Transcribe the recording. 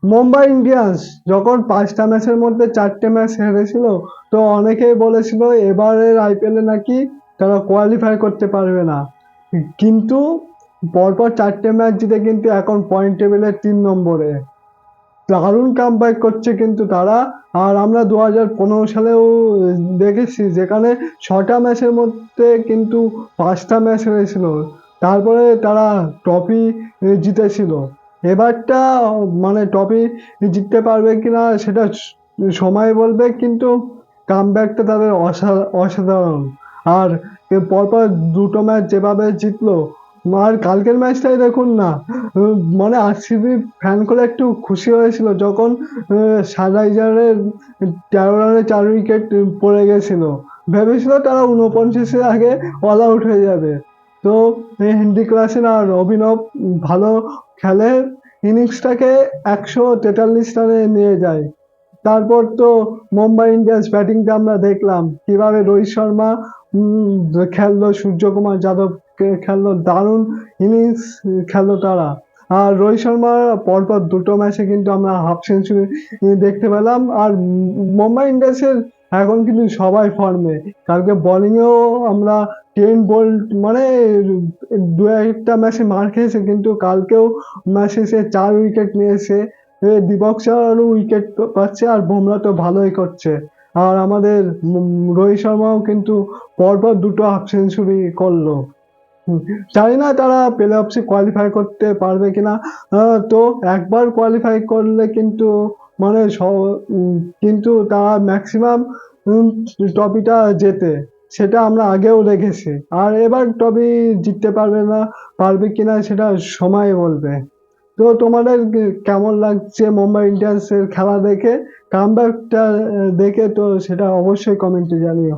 Mumbai Indians যখন 5টা ম্যাচের মধ্যে 4টে ম্যাচ হেরেছিল, তো অনেকেই বলেছিল এবারের আইপিএলে নাকি তারা কোয়ালিফাই করতে পারবে না। কিন্তু পরপর 4টে ম্যাচ জিতে কিন্তু এখন পয়েন্ট টেবিলে 3 নম্বরে। দারুণ কামব্যাক করছে কিন্তু তারা। আর আমরা 2015 সালেও দেখেছি, যেখানে 6টা ম্যাচের মধ্যে কিন্তু 5টা ম্যাচ হেরেছিল, তারপরে তারা ট্রফি জিতেছিল। এবারটা মানে ট্রফি জিততে পারবে কিনা সেটা সময় বলবে, কিন্তু কামব্যাকটা তাদের অসাধারণ। আর পরপর দুটো ম্যাচ যেভাবে জিতলো, আর কালকের ম্যাচটাই দেখুন না, মানে আরসিবি ফ্যান করে একটু খুশি হয়েছিল যখন সানরাইজারের 13 রানে 4 উইকেট পড়ে গেছিল। ভেবেছিল তারা 49-এর আগে অল আউট হয়ে যাবে। তো হেনরি ক্লাসেন আর অভিনব ভালো খেলে, ইনিংসটাকে 143 রানে নিয়ে যায়। তারপর তো মুম্বাই ইন্ডিয়ান্স ব্যাটিংটা আমরা দেখলাম কিভাবে রোহিত শর্মা খেললো, সূর্যকুমার যাদব খেললো, দারুণ ইনিংস খেললো তারা। আর রোহিত শর্মা পরপর দুটো ম্যাচে কিন্তু আমরা হাফ সেঞ্চুরি দেখতে পেলাম। আর মুম্বাই ইন্ডিয়ান্সের এখন কিন্তু সবাই ফর্মে। কালকে বোলিংয়েও আমরা 10 বোল্ট মানে দু একটা ম্যাচে মার খেয়েছে, কিন্তু কালকেও ম্যাচে সে 4 উইকেট নিয়েছে। দীপক চাহারও উইকেট পাচ্ছে, আর বুমরা তো ভালোই করছে। আর আমাদের রোহিত শর্মাও কিন্তু পরপর দুটো হাফ সেঞ্চুরি করলো। জানি না তারা প্লে অফসে কোয়ালিফাই করতে পারবে কিনা। তো একবার কোয়ালিফাই করলে কিন্তু মানে কিন্তু তারা ম্যাক্সিমাম ট্রফিটা জেতে, সেটা আমরা আগেও দেখেছি। আর এবার ট্রফি জিততে পারবে না, পারবে কিনা সেটা সময় বলবে। তো তোমাদের কেমন লাগছে মুম্বাই ইন্ডিয়ান্সের খেলা দেখে, কামব্যাকটা দেখে? তো সেটা অবশ্যই কমেন্টে জানিও।